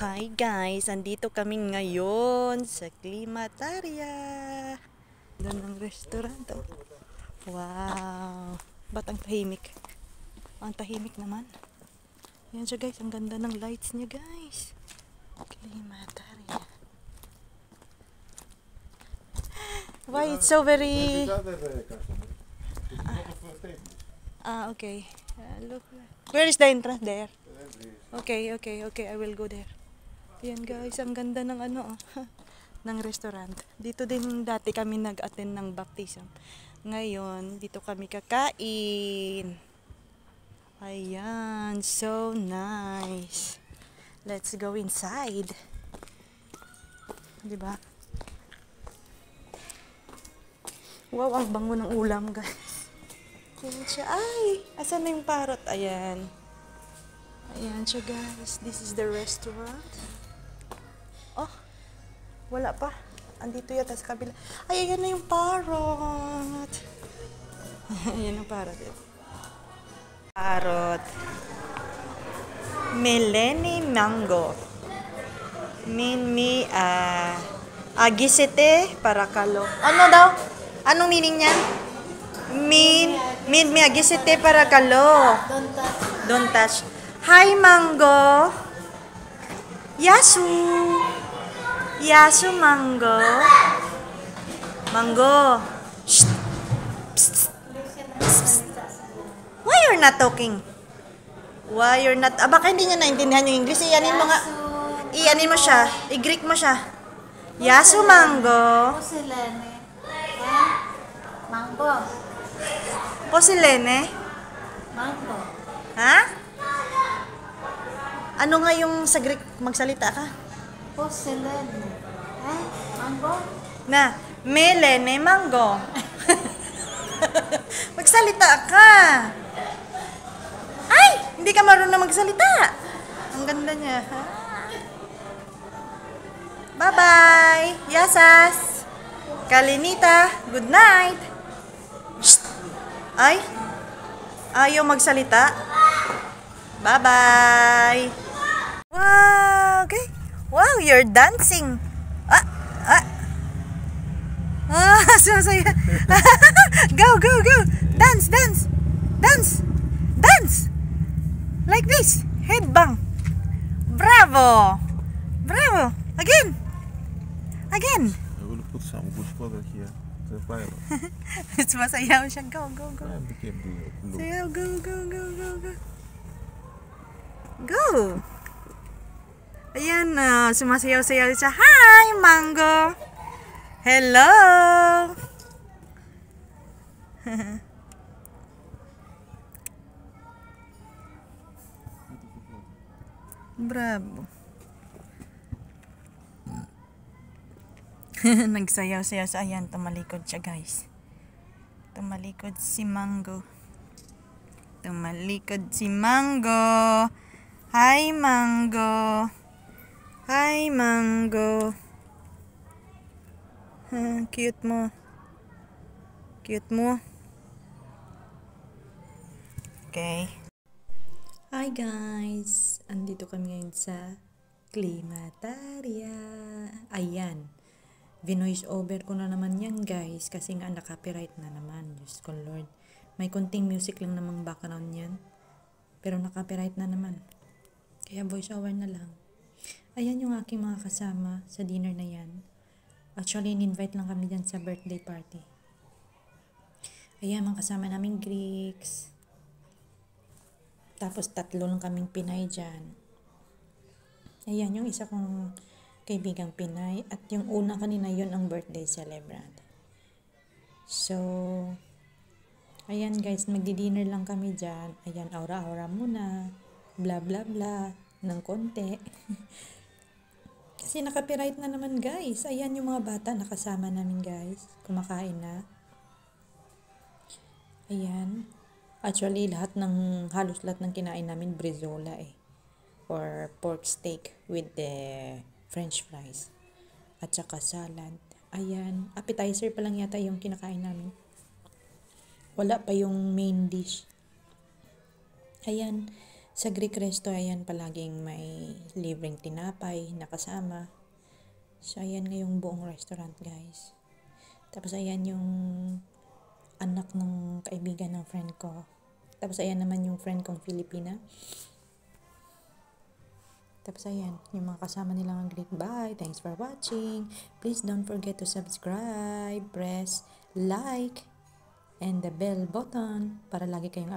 Hi guys, andito kami ngayon sa Climataria. Doon ang restaurant. Oh. Wow. Ba't ang tahimik? Ang tahimik naman. Yan siya guys, ang ganda ng lights niya guys. Climataria. Why it's so very... okay. Look. Where is the entrance? There. Okay, I will go there. Yan guys, ang ganda ng ng restaurant. Dito din dati kami nag-attend ng baptism. Ngayon, dito kami kakain. Ayan, so nice. Let's go inside. Diba? Wow, ang bango ng ulam guys. Yan siya. Ay, asan na yung parrot? Ayan. Ayan siya guys. This is the restaurant. Oh, wala pa. Andito yata sa kabila. Ay, ayan na yung parrot. Ayan yung parrot. Parrot. Meleni mango. Minmi agisete para kalo. Ano daw? Anong meaning niya? Minmi agisete para kalo. Don't touch. Hi, Mango. Yasu. Yasu, Mango. Mango. Shh. Psst. Psst. Why you're not talking? Why you're not... baka hindi niya naintindihan yung English. Ianin mo nga. Ianin mo siya. I-Greek mo siya. Yasu, Mango. Posilene. Mango. Posilene. Mango. Ha? Ano nga yung sa Greek? Magsalita ka? Posilene. Mango? Na, melene mango. Magsalita ka. Ay, hindi ka marunong magsalita. Ang ganda niya. Ha? Bye-bye. Yasas. Kalinita. Good night. Shh. Ay, ayaw magsalita. Bye-bye. Wow, okay. Wow, you're dancing. Sumasaya. Go. Dance. Dance. Like this. Headbang. Bravo. Again. I will put some bush further here. The fire. Sumasayaw siya. Go. And became blue. Sayaw, go. Go. Ayan na, sumasayaw-sayaw siya. Hi, Mango. Hello. Bravo. Nagsayaw-sayaw sa ayan, tumalikod siya guys. Tumalikod si Mango. Hi, Mango. Cute mo. Okay. Hi guys. Andito kami ngayon sa Climataria. Ayan. Vinoise over ko na naman yan guys. Kasi nga naka-copyright na naman. Diyos ko Lord. May konting music lang namang background yan. Pero naka-copyright na naman. Kaya voice over na lang. Ayan yung aking mga kasama sa dinner na yan. Actually, in-invite lang kami dyan sa birthday party. Ayan, mga kasama naming Greeks. Tapos 3 lang kaming Pinay dyan. Ayan, yung isa kong kaibigang Pinay. At yung una kanina yun ang birthday celebrant. So, ayan guys, magdi-dinner lang kami dyan. Ayan, aura-aura muna. Bla bla bla. Ng konti. Kasi naka-copyright na naman guys. Ayan yung mga bata nakasama namin guys. Kumakain na. Ayan. Actually, halos lahat ng kinain namin brezola or pork steak with the french fries. At saka salad. Ayan. Appetizer pa lang yata yung kinakain namin. Wala pa yung main dish. Ayan. Sa Greek resto, ayan palaging may libreng tinapay na kasama. So, ayan ngayong buong restaurant, guys. Tapos, ayan yung anak ng kaibigan ng friend ko. Tapos, ayan naman yung friend kong Filipina. Tapos, ayan, yung mga kasama nilang Greek. Bye! Thanks for watching! Please don't forget to subscribe, press like, and the bell button para lagi kayong